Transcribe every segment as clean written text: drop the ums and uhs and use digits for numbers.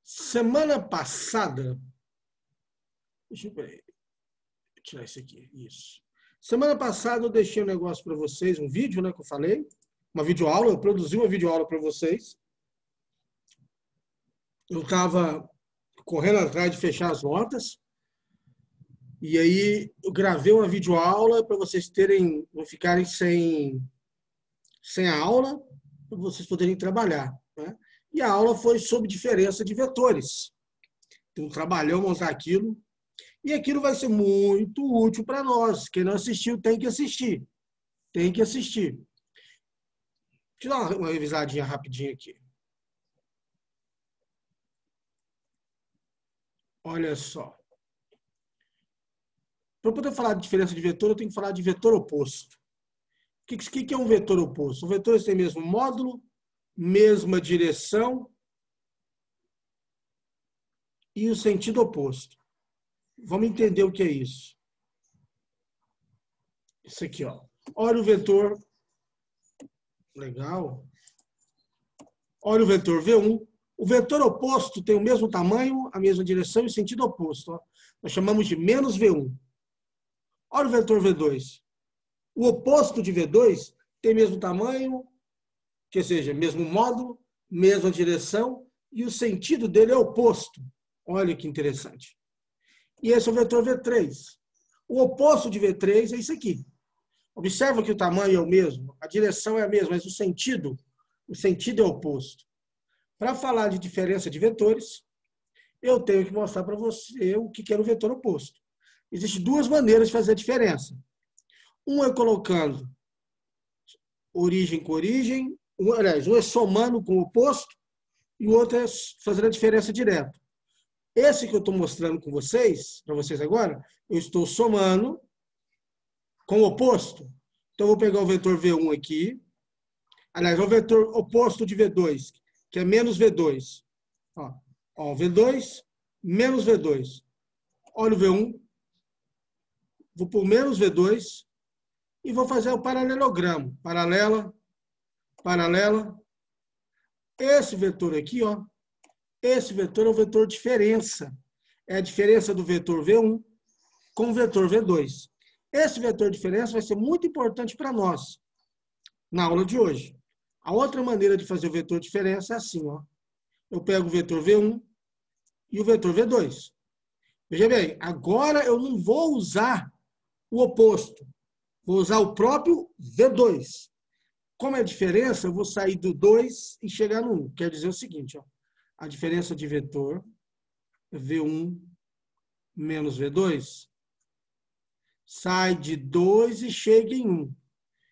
Semana passada, deixa eu tirar isso aqui, isso. Semana passada eu deixei um negócio para vocês, um vídeo, né, que eu falei, uma videoaula, eu produzi uma videoaula para vocês. Eu estava correndo atrás de fechar as notas, e aí eu gravei uma videoaula para vocês terem, não ficarem sem a aula, para vocês poderem trabalhar, né? E a aula foi sobre diferença de vetores. Então, trabalhou montar aquilo. E aquilo vai ser muito útil para nós. Quem não assistiu tem que assistir. Tem que assistir. Deixa eu dar uma revisadinha rapidinho aqui. Olha só. Para poder falar de diferença de vetor, eu tenho que falar de vetor oposto. O que é um vetor oposto? Um vetor tem mesmo módulo, mesma direção e o sentido oposto. Vamos entender o que é isso. Isso aqui, ó. Olha o vetor. Legal. Olha o vetor V1. O vetor oposto tem o mesmo tamanho, a mesma direção e sentido oposto. Ó. Nós chamamos de menos V1. Olha o vetor V2. O oposto de V2 tem mesmo tamanho, que seja, mesmo módulo, mesma direção, e o sentido dele é oposto. Olha que interessante. E esse é o vetor V3. O oposto de V3 é isso aqui. Observa que o tamanho é o mesmo, a direção é a mesma, mas o sentido é oposto. Para falar de diferença de vetores, eu tenho que mostrar para você o que é o vetor oposto. Existem duas maneiras de fazer a diferença. Um é colocando origem com origem, aliás, um é somando com o oposto e o outro é fazendo a diferença direto. Esse que eu estou mostrando com vocês, para vocês agora, eu estou somando com o oposto. Então, eu vou pegar o vetor V1 aqui. Aliás, o vetor oposto de V2, que é menos V2. Ó, V2 menos V2. Olha o V1. Vou por menos V2 e vou fazer o paralelogramo. Paralela, paralela. Esse vetor aqui, ó, esse vetor é o vetor diferença. É a diferença do vetor V1 com o vetor V2. Esse vetor diferença vai ser muito importante para nós na aula de hoje. A outra maneira de fazer o vetor diferença é assim, ó. Eu pego o vetor V1 e o vetor V2. Veja bem, agora eu não vou usar o oposto. Vou usar o próprio V2. Como é a diferença, eu vou sair do 2 e chegar no 1. Quer dizer o seguinte, ó. A diferença de vetor é V1 menos V2 sai de 2 e chega em 1.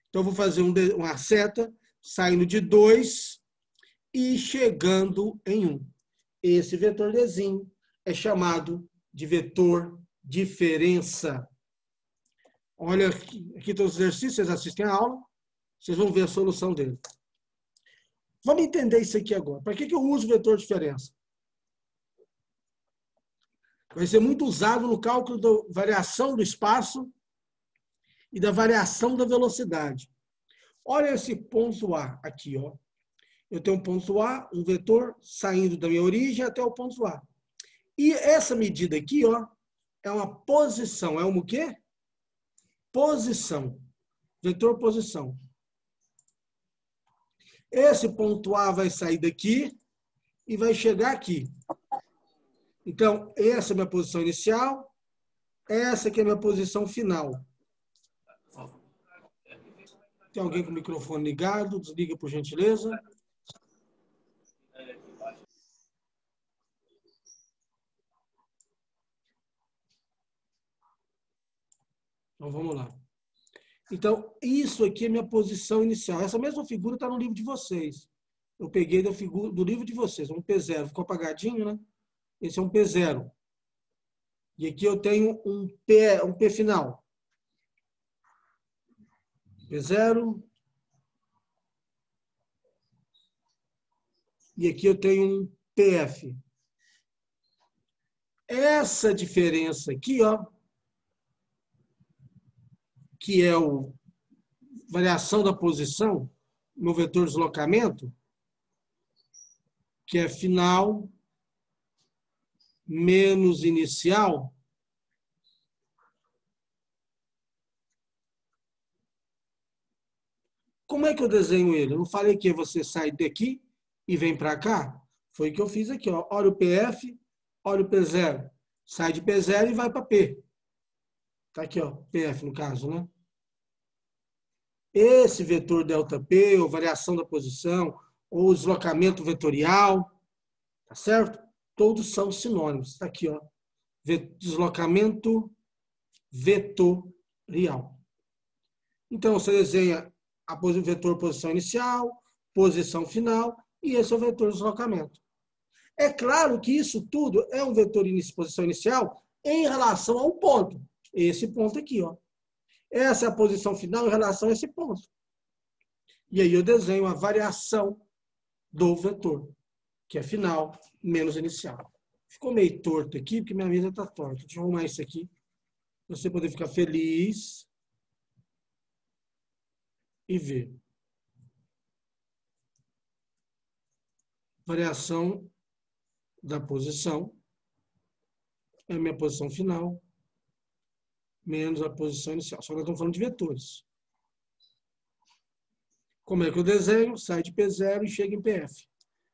Então, eu vou fazer uma seta saindo de 2 e chegando em 1. Esse vetor Dzinho é chamado de vetor diferença. Olha aqui todos os exercícios, vocês assistem a aula, vocês vão ver a solução dele. Vamos entender isso aqui agora. Para que eu uso o vetor diferença? Vai ser muito usado no cálculo da variação do espaço e da variação da velocidade. Olha esse ponto A aqui, ó. Eu tenho um ponto A, um vetor saindo da minha origem até o ponto A. E essa medida aqui, ó, é uma posição. É uma o quê? Posição. Vetor posição. Esse ponto A vai sair daqui e vai chegar aqui. Então, essa é a minha posição inicial, essa aqui é a minha posição final. Tem alguém com o microfone ligado? Desliga, por gentileza. Então, vamos lá. Então, isso aqui é minha posição inicial. Essa mesma figura está no livro de vocês. Eu peguei do livro de vocês, um P0. Ficou apagadinho, né? Esse é um P0. E aqui eu tenho um P final. P0. E aqui eu tenho um PF. Essa diferença aqui, ó, que é a variação da posição no vetor deslocamento, que é final menos inicial, como é que eu desenho ele? Eu não falei que você sai daqui e vem para cá? Foi o que eu fiz aqui, ó. Olha o PF, olha o P0. Sai de P0 e vai para P. Tá aqui, ó, PF no caso, né? Esse vetor ΔP, ou variação da posição, ou deslocamento vetorial, tá certo? Todos são sinônimos. Tá aqui, ó. Deslocamento vetorial. Então, você desenha o vetor posição inicial, posição final, e esse é o vetor deslocamento. É claro que isso tudo é um vetor posição inicial em relação a um ponto. Esse ponto aqui, ó. Essa é a posição final em relação a esse ponto. E aí eu desenho a variação do vetor, que é final menos inicial. Ficou meio torto aqui, porque minha mesa está torta. Deixa eu arrumar isso aqui, para você poder ficar feliz e ver. Variação da posição é a minha posição final menos a posição inicial. Só que nós estamos falando de vetores. Como é que eu desenho? Sai de P0 e chega em PF.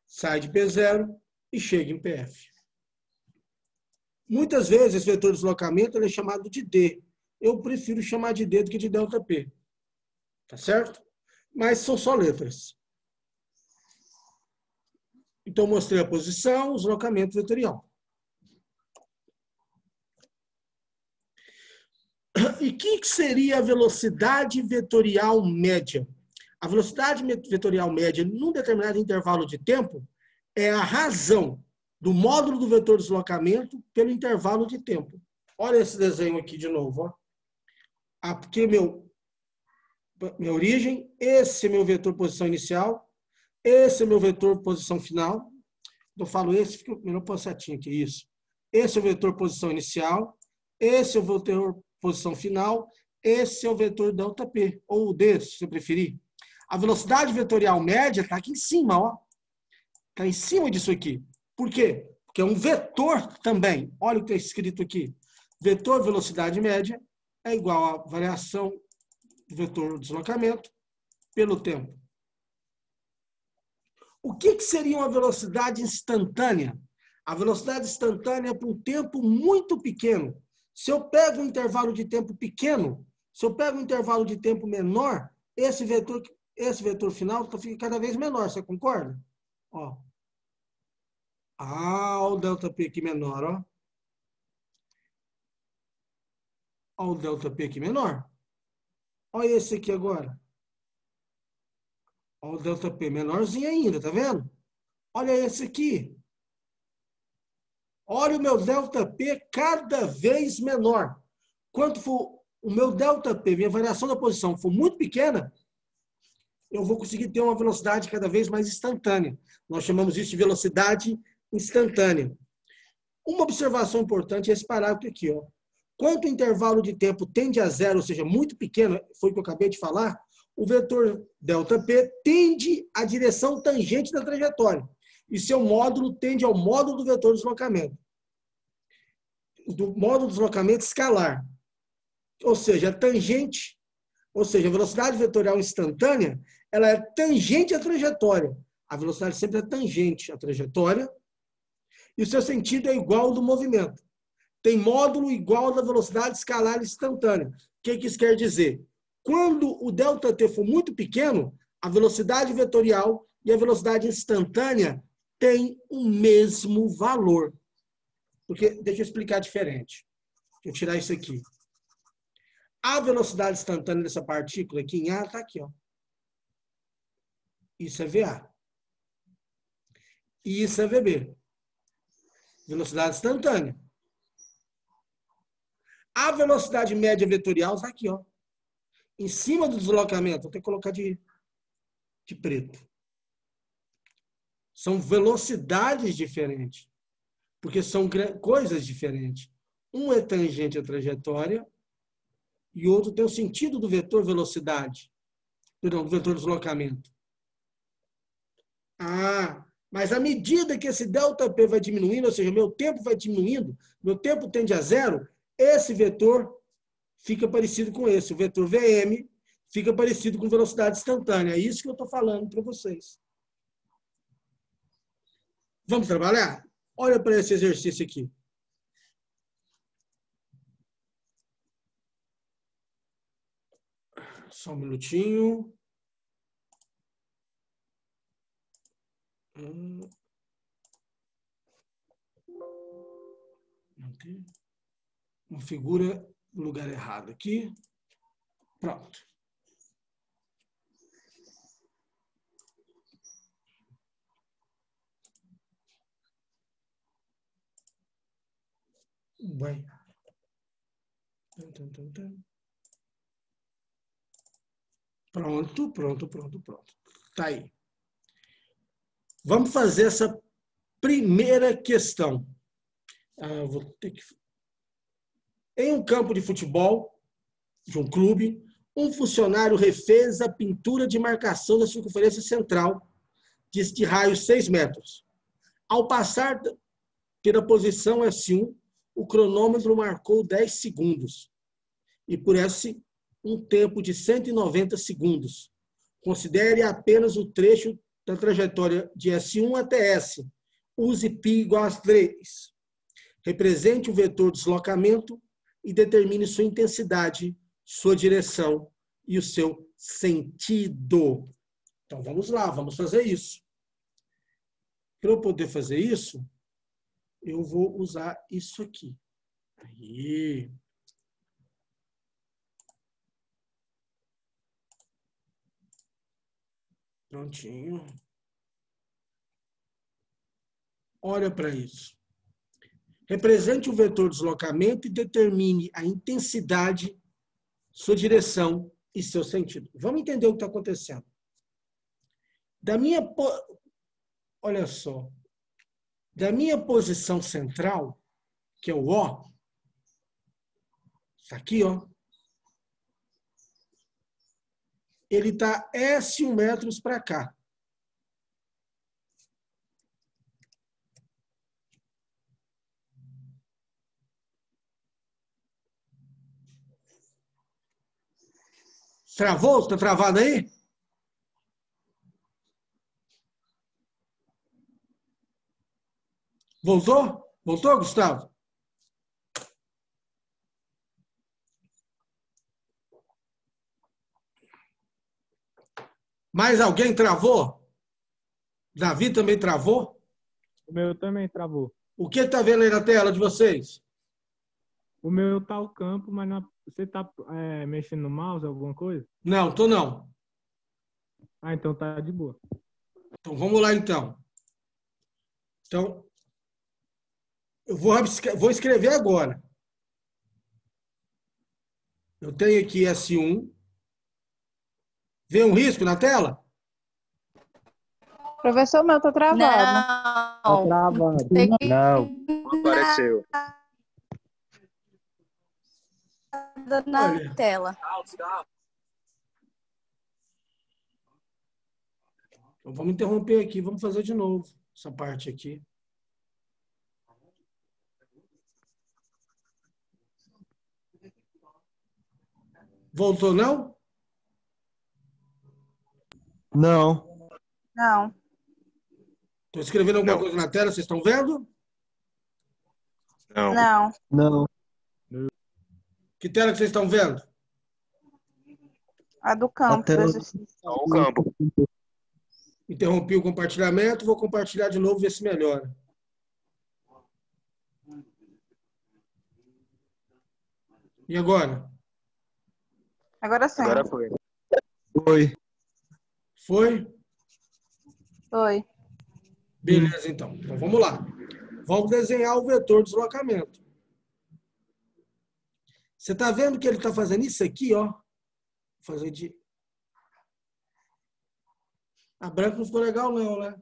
Sai de P0 e chega em PF. Muitas vezes esse vetor de deslocamento ele é chamado de D. Eu prefiro chamar de D do que de ΔP. Tá certo? Mas são só letras. Então, mostrei a posição, o deslocamento vetorial. E o que seria a velocidade vetorial média? A velocidade vetorial média, num determinado intervalo de tempo, é a razão do módulo do vetor de deslocamento pelo intervalo de tempo. Olha esse desenho aqui de novo. Ó. Aqui é minha origem, esse é meu vetor posição inicial, esse é meu vetor posição final. Eu falo esse, fica melhor pôr setinho aqui, isso. Esse é o vetor posição inicial, esse é o vetor posição final, esse é o vetor ΔP, ou D, se você preferir. A velocidade vetorial média está aqui em cima, ó. Está em cima disso aqui. Por quê? Porque é um vetor também. Olha o que está escrito aqui. Vetor velocidade média é igual à variação do vetor deslocamento pelo tempo. O que seria uma velocidade instantânea? A velocidade instantânea é para um tempo muito pequeno. Se eu pego um intervalo de tempo pequeno, se eu pego um intervalo de tempo menor, esse vetor final fica cada vez menor. Você concorda? Ó. O ΔP aqui menor, ó. Ó o ΔP aqui menor. Olha esse aqui agora. Olha o ΔP menorzinho ainda, tá vendo? Olha esse aqui. Olha o meu ΔP cada vez menor. Quanto for o meu ΔP, minha variação da posição, for muito pequena, eu vou conseguir ter uma velocidade cada vez mais instantânea. Nós chamamos isso de velocidade instantânea. Uma observação importante é esse parágrafo aqui, ó. Quanto o intervalo de tempo tende a zero, ou seja, muito pequeno, foi o que eu acabei de falar, o vetor ΔP tende à direção tangente da trajetória. E seu módulo tende ao módulo do vetor de deslocamento. Do módulo de deslocamento escalar. Ou seja, a tangente, ou seja, a velocidade vetorial instantânea, ela é tangente à trajetória. A velocidade sempre é tangente à trajetória. E o seu sentido é igual ao do movimento. Tem módulo igual da velocidade escalar instantânea. O que isso quer dizer? Quando o ΔT for muito pequeno, a velocidade vetorial e a velocidade instantânea têm o mesmo valor. Porque, deixa eu explicar diferente. Deixa eu tirar isso aqui. A velocidade instantânea dessa partícula aqui em A está aqui, ó. Isso é VA. E isso é VB. Velocidade instantânea. A velocidade média vetorial está aqui, ó. Em cima do deslocamento. Vou ter que colocar de preto. São velocidades diferentes. Porque são coisas diferentes. Um é tangente à trajetória e o outro tem o sentido do vetor velocidade. Perdão, do vetor deslocamento. Mas à medida que esse ΔP vai diminuindo, ou seja, meu tempo vai diminuindo, meu tempo tende a zero, esse vetor fica parecido com esse. O vetor VM fica parecido com velocidade instantânea. É isso que eu estou falando para vocês. Vamos trabalhar? Olha para esse exercício aqui. Só um minutinho. Uma figura no lugar errado aqui. Pronto. Bem. Pronto. Tá aí. Vamos fazer essa primeira questão. Vou ter que... Em um campo de futebol, de um clube, um funcionário refez a pintura de marcação da circunferência central de raio 6 metros. Ao passar pela posição S1, o cronômetro marcou 10 segundos. E por esse, um tempo de 190 segundos. Considere apenas o trecho da trajetória de S1 até S. Use π igual a 3. Represente o vetor deslocamento e determine sua intensidade, sua direção e o seu sentido. Então, vamos lá, vamos fazer isso. Para eu poder fazer isso, eu vou usar isso aqui. Aí. Prontinho. Olha para isso. Represente o vetor deslocamento e determine a intensidade, sua direção e seu sentido. Vamos entender o que está acontecendo. Olha só. Da minha posição central, que é o O, está aqui, ó. Ele está S1 metros para cá. Travou? Está travado aí? Voltou? Voltou, Gustavo? Mais alguém travou? Davi também travou? O meu também travou. O que está vendo aí na tela de vocês? O meu está o campo, mas você está mexendo no mouse, alguma coisa? Não, estou não. Ah, então tá de boa. Então, vamos lá, então. Então, eu vou escrever agora. Eu tenho aqui S1. Vê um risco na tela? Professor, meu tá travado. Não. Tá travado. Não apareceu. Na Olha. tela. Então, vamos interromper aqui. Vamos fazer de novo essa parte aqui. Voltou, não? Não. Não. Estou escrevendo alguma Não. coisa na tela, vocês estão vendo? Não. Não. Não. Que tela que vocês estão vendo? A do campo. A tela- do exercício. Só o campo. Interrompi o compartilhamento, vou compartilhar de novo, ver se melhora. E agora? Agora sim. Agora foi. Foi. Foi? Foi. Beleza, então. Então, vamos lá. Vamos desenhar o vetor deslocamento. Você está vendo que ele está fazendo isso aqui, ó? Vou fazer de... A branca não ficou legal, não, né?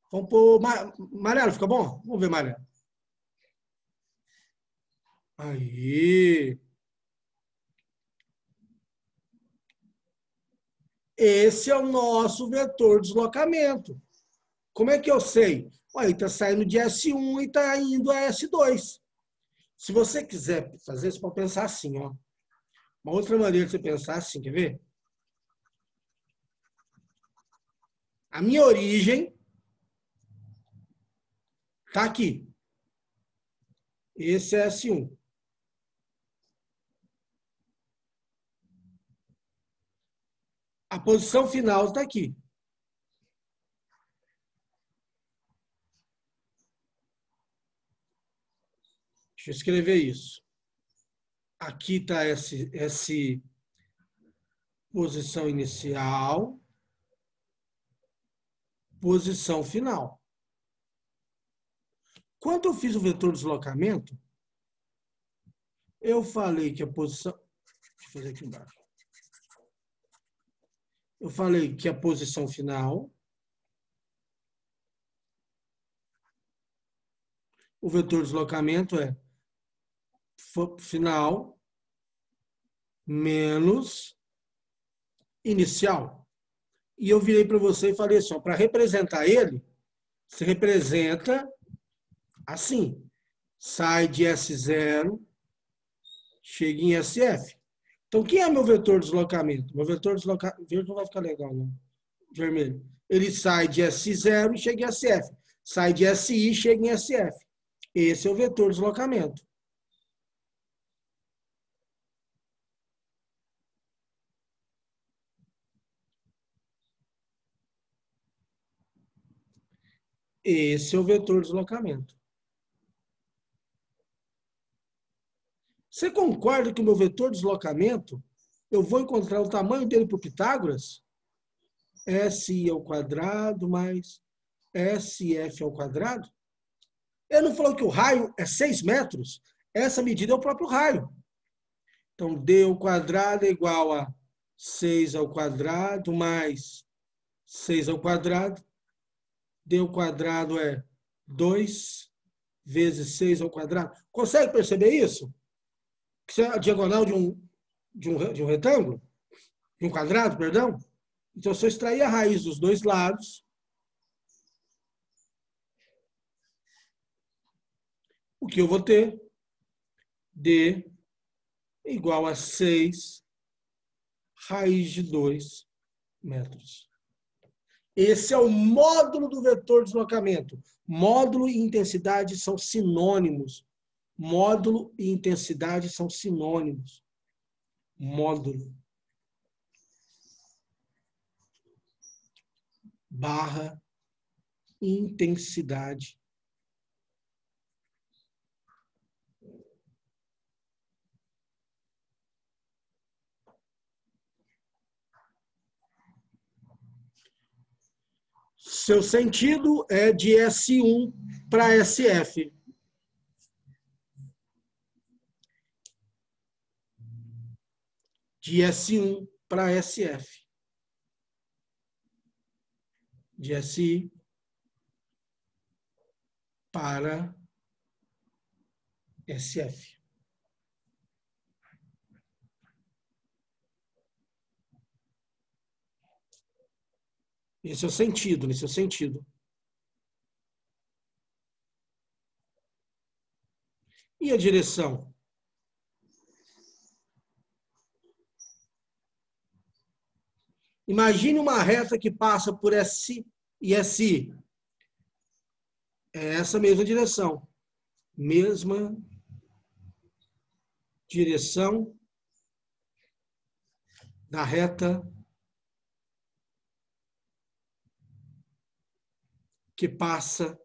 Vamos pôr... Amarelo, fica bom? Vamos ver amarelo. Aí. Esse é o nosso vetor deslocamento. Como é que eu sei? Olha, ele está saindo de S1 e está indo a S2. Se você quiser fazer, você pode pensar assim, ó. Uma outra maneira de você pensar assim, quer ver? A minha origem está aqui. Esse é S1. A posição final está aqui. Deixa eu escrever isso. Aqui está essa posição inicial, posição final. Quando eu fiz o vetor de deslocamento, eu falei que a posição... Deixa eu fazer aqui embaixo. Eu falei que a posição final, o vetor de deslocamento é final menos inicial. E eu virei para você e falei assim, para representar ele, você representa assim. Sai de S0, chega em SF. Então, quem é meu vetor de deslocamento? Meu vetor de deslocamento... Verde não vai ficar legal, não. Vermelho. Ele sai de S0 e chega em SF. Sai de SI e chega em SF. Esse é o vetor de deslocamento. Esse é o vetor de deslocamento. Você concorda que o meu vetor de deslocamento, eu vou encontrar o tamanho dele por Pitágoras? SI ao quadrado mais SF ao quadrado? Ele não falou que o raio é 6 metros? Essa medida é o próprio raio. Então, D ao quadrado é igual a 6 ao quadrado mais 6 ao quadrado. D ao quadrado é 2 vezes 6 ao quadrado. Consegue perceber isso? Que é a diagonal de um retângulo? De um quadrado, perdão? Então, se eu extrair a raiz dos dois lados, o que eu vou ter? D igual a 6 raiz de 2 metros. Esse é o módulo do vetor de deslocamento. Módulo e intensidade são sinônimos. Módulo e intensidade são sinônimos. Módulo barra intensidade. Seu sentido é de S1 para SF. De S1 para SF. De SI para SF. Esse é o sentido, nesse é o sentido. E a direção? Imagine uma reta que passa por S e SI. É essa mesma direção. Mesma direção da reta que passa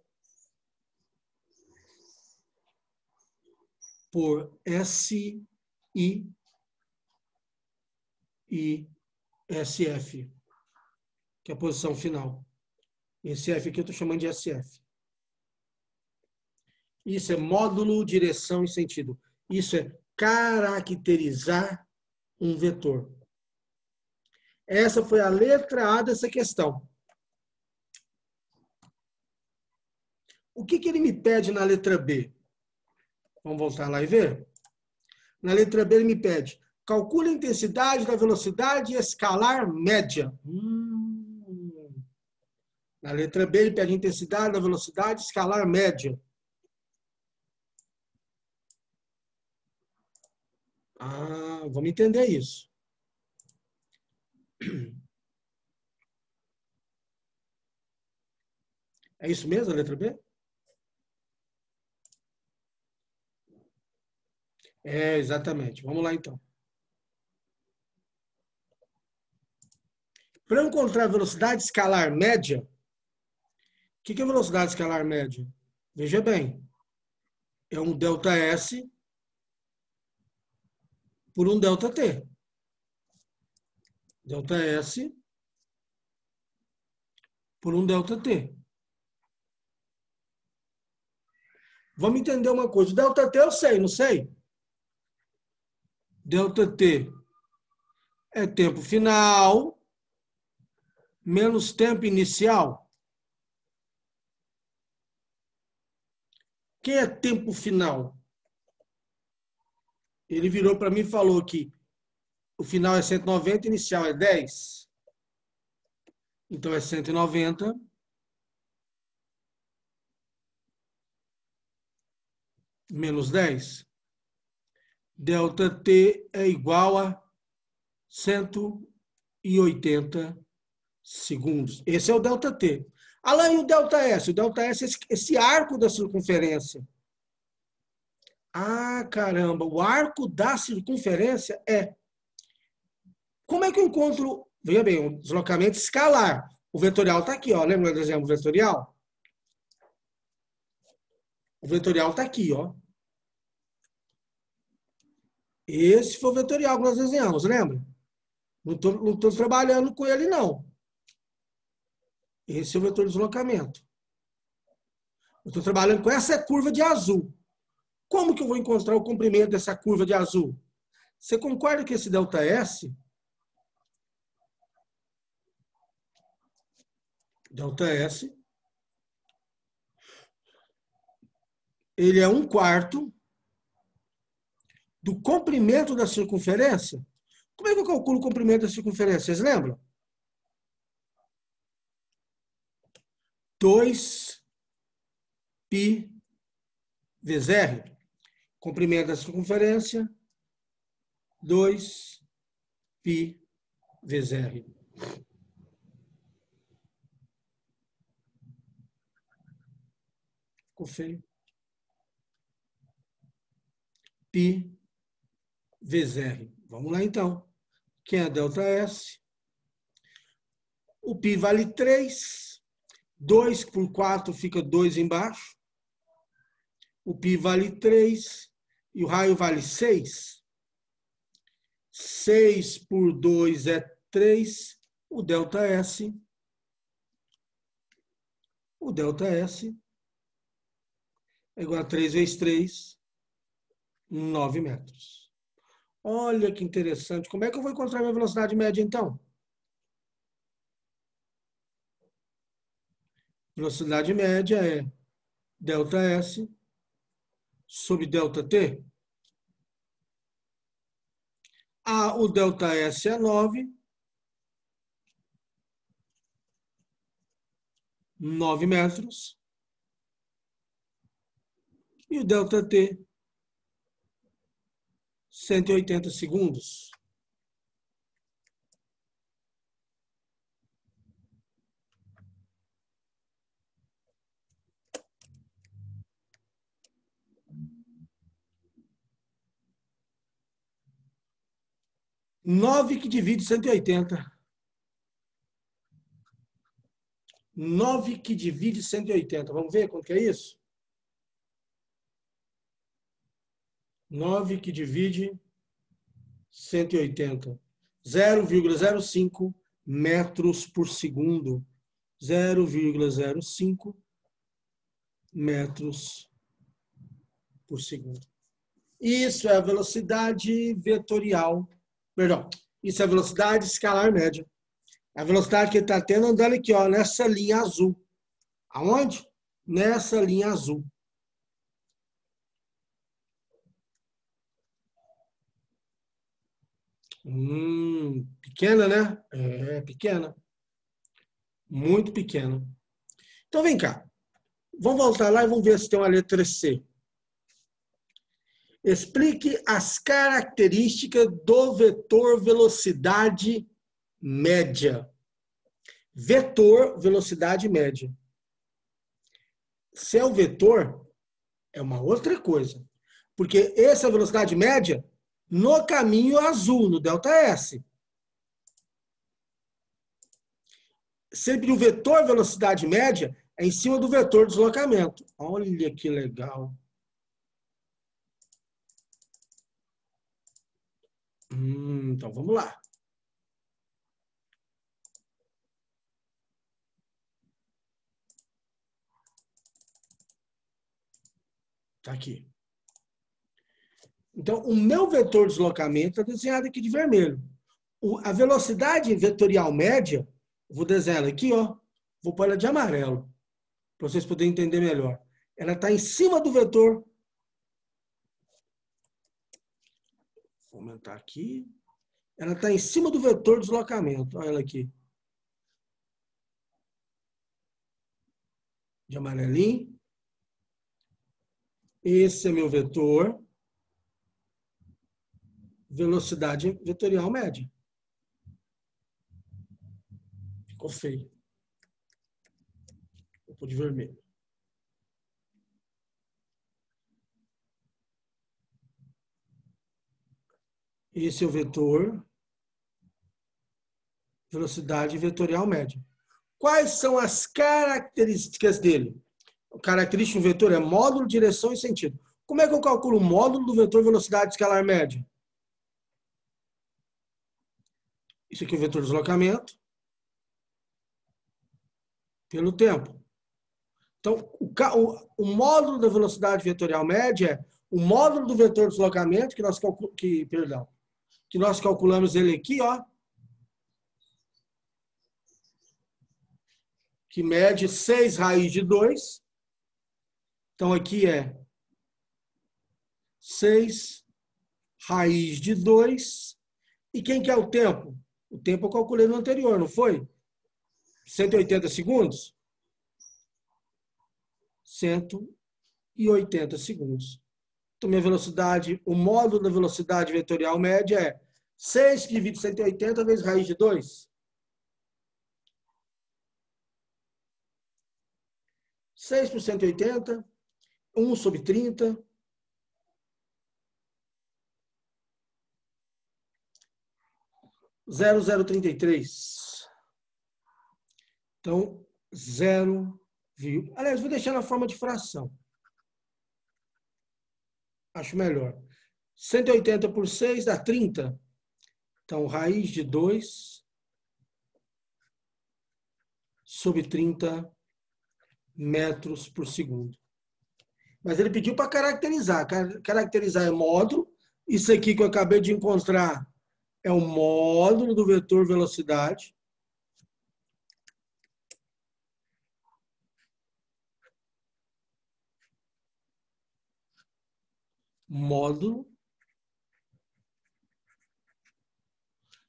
por SI e SF, que é a posição final. Esse F aqui eu estou chamando de SF. Isso é módulo, direção e sentido. Isso é caracterizar um vetor. Essa foi a letra A dessa questão. O que ele me pede na letra B? Vamos voltar lá e ver? Na letra B ele me pede: calcule a intensidade da velocidade escalar média. Na letra B, ele pede a intensidade da velocidade escalar média. Ah, vamos entender isso. É isso mesmo, a letra B? É, exatamente. Vamos lá, então. Para eu encontrar a velocidade escalar média, o que é velocidade escalar média? Veja bem, é um ΔS por um ΔT. ΔS por um ΔT. Vamos entender uma coisa. O ΔT eu sei, não sei? ΔT é tempo final menos tempo inicial. O que é tempo final? Ele virou para mim e falou que o final é 190, inicial é 10. Então é 190 menos 10. ΔT é igual a 180 segundos. Esse é o ΔT. Além do ΔS. O ΔS é esse arco da circunferência. Ah, caramba, o arco da circunferência é. Como é que eu encontro, veja bem, um deslocamento escalar? O vetorial está aqui, ó. Lembra do exemplo vetorial? O vetorial está aqui, ó. Esse foi o vetorial que nós desenhamos, lembra? Não estou trabalhando com ele, não. Esse é o vetor de deslocamento. Eu estou trabalhando com essa curva de azul. Como que eu vou encontrar o comprimento dessa curva de azul? Você concorda que esse ΔS, ele é 1/4 do comprimento da circunferência? Como é que eu calculo o comprimento da circunferência? Vocês lembram? 2π vezes R. Comprimento da circunferência, 2π vezes R. Ficou feio. Π vezes R. Vamos lá, então. Quem é ΔS? O π vale 3. 2 por 4 fica 2 embaixo. O π vale 3. E o raio vale 6. 6 por 2 é 3. O ΔS é igual a 3 vezes 3, 9 metros. Olha que interessante. Como é que eu vou encontrar minha velocidade média, então? Velocidade média é ΔS sobre ΔT. O ΔS é 9 metros. E o ΔT, 180 segundos. Nove que divide 180. 9 que divide 180. Vamos ver quanto que é isso? 9 que divide 180. 0,05 metros por segundo. 0,05 metros por segundo. Isso é a velocidade vetorial. Perdão, isso é a velocidade escalar média. A velocidade que ele está tendo andando aqui, ó, nessa linha azul. Aonde? Nessa linha azul. Pequena, né? É, pequena. Muito pequena. Então, vem cá. Vamos voltar lá e vamos ver se tem uma letra C. Explique as características do vetor velocidade média. Vetor velocidade média. Se é o vetor, é uma outra coisa. Porque essa é a velocidade média no caminho azul, no ΔS. Sempre o vetor velocidade média é em cima do vetor deslocamento. Olha que legal. Então, vamos lá. Está aqui. Então, o meu vetor de deslocamento está desenhado aqui de vermelho. A velocidade vetorial média, vou desenhar ela aqui, ó. Vou pôr ela de amarelo, para vocês poderem entender melhor. Ela está em cima do vetor. Vou aumentar aqui. Ela está em cima do vetor de deslocamento. Olha ela aqui. De amarelinho. Esse é meu vetor. Velocidade vetorial média. Ficou feio. Vou pôr de vermelho. Esse é o vetor. Velocidade vetorial média. Quais são as características dele? A característica do vetor é módulo, direção e sentido. Como é que eu calculo o módulo do vetor velocidade escalar média? Isso aqui é o vetor de deslocamento pelo tempo. Então, o módulo da velocidade vetorial média é o módulo do vetor de deslocamento que nós calculamos ele aqui, ó, que mede 6 raiz de 2. Então, aqui é 6 raiz de 2. E quem que é o tempo? O tempo eu calculei no anterior, não foi? 180 segundos? 180 segundos. Então, minha velocidade, o módulo da velocidade vetorial média é 6 que divide 180 vezes raiz de 2. 6 por 180, 1 sobre 30. Zero, 0,33. Então, 0, aliás, vou deixar na forma de fração. Acho melhor. 180 por 6 dá 30. Então, raiz de 2 sobre 30 metros por segundo. Mas ele pediu para caracterizar. Caracterizar é módulo. Isso aqui que eu acabei de encontrar é o módulo do vetor velocidade. Módulo.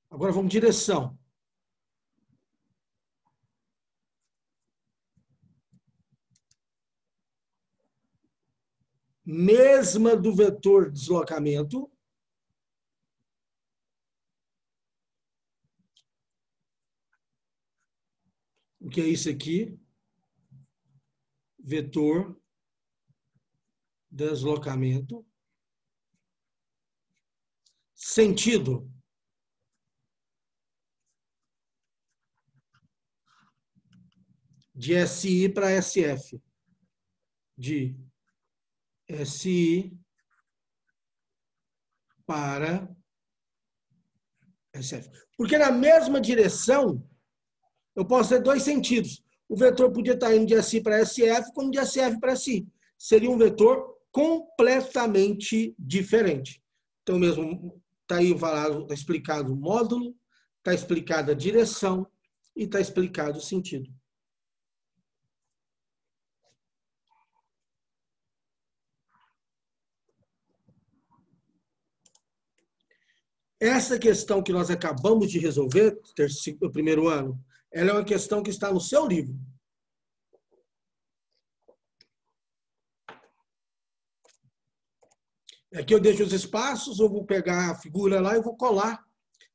Agora vamos direção. Mesma do vetor deslocamento. O que é isso aqui? Vetor deslocamento. Sentido. De SI para SF. De SI para SF. Porque na mesma direção, eu posso ter dois sentidos. O vetor podia estar indo de SI para SF, como de SF para SI. Seria um vetor completamente diferente. Então, mesmo, está aí falado, está explicado o módulo, está explicada a direção e está explicado o sentido. Essa questão que nós acabamos de resolver, o primeiro ano, ela é uma questão que está no seu livro. Aqui eu deixo os espaços, eu vou pegar a figura lá e vou colar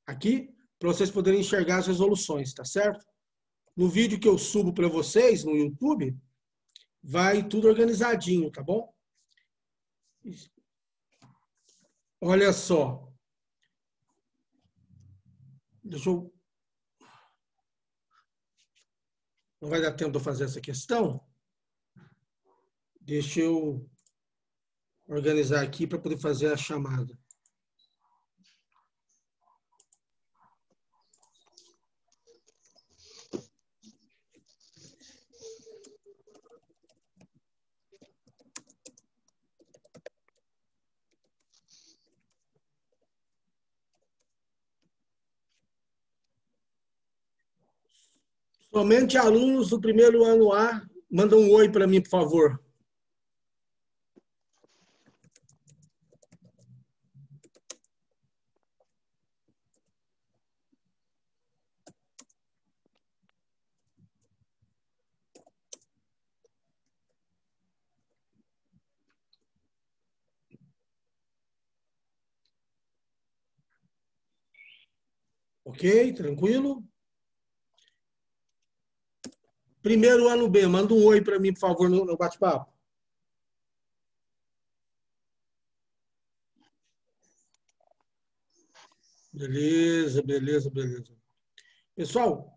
aqui para vocês poderem enxergar as resoluções, tá certo? No vídeo que eu subo para vocês no YouTube, vai tudo organizadinho, tá bom? Olha só. Deixa eu... Não vai dar tempo de eu fazer essa questão. Deixa eu organizar aqui para poder fazer a chamada. Somente alunos do primeiro ano A, mandam um oi para mim, por favor. Ok, tranquilo? Primeiro ano B, manda um oi para mim, por favor, no bate-papo. Beleza, beleza, beleza. Pessoal,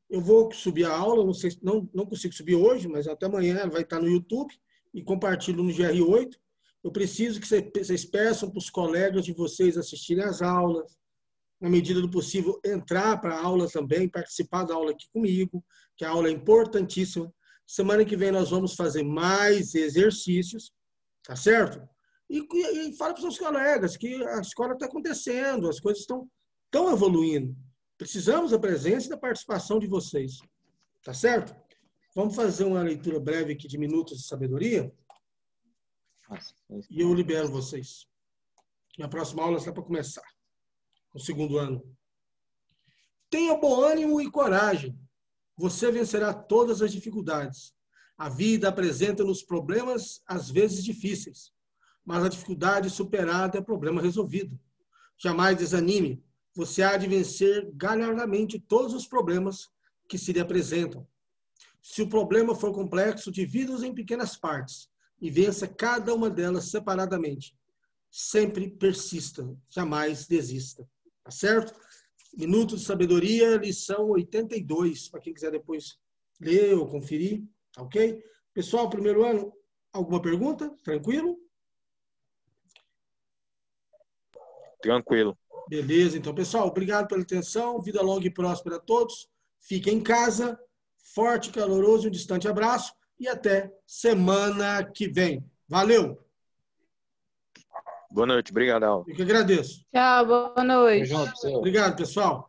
eu vou subir a aula, não sei, não consigo subir hoje, mas até amanhã ela vai estar no YouTube e compartilho no GR8. Eu preciso que vocês peçam para os colegas de vocês assistirem às aulas, na medida do possível, entrar para a aula também, participar da aula aqui comigo, que a aula é importantíssima. Semana que vem nós vamos fazer mais exercícios, tá certo? E fala para os seus colegas que a escola está acontecendo, as coisas estão evoluindo. Precisamos da presença e da participação de vocês, tá certo? Vamos fazer uma leitura breve aqui de Minutos de Sabedoria e eu libero vocês. Minha próxima aula está para começar. No segundo ano. Tenha bom ânimo e coragem. Você vencerá todas as dificuldades. A vida apresenta-nos problemas, às vezes difíceis, mas a dificuldade superada é problema resolvido. Jamais desanime. Você há de vencer galhardamente todos os problemas que se lhe apresentam. Se o problema for complexo, divida-os em pequenas partes e vença cada uma delas separadamente. Sempre persista, jamais desista. Tá certo? Minuto de Sabedoria, lição 82, para quem quiser depois ler ou conferir, tá ok? Pessoal, primeiro ano, alguma pergunta? Tranquilo? Tranquilo. Beleza, então, pessoal, obrigado pela atenção, vida longa e próspera a todos, fiquem em casa, forte, caloroso e um distante abraço e até semana que vem. Valeu! Boa noite, obrigado, Aula. Eu que agradeço. Tchau, boa noite. Obrigado, pessoal.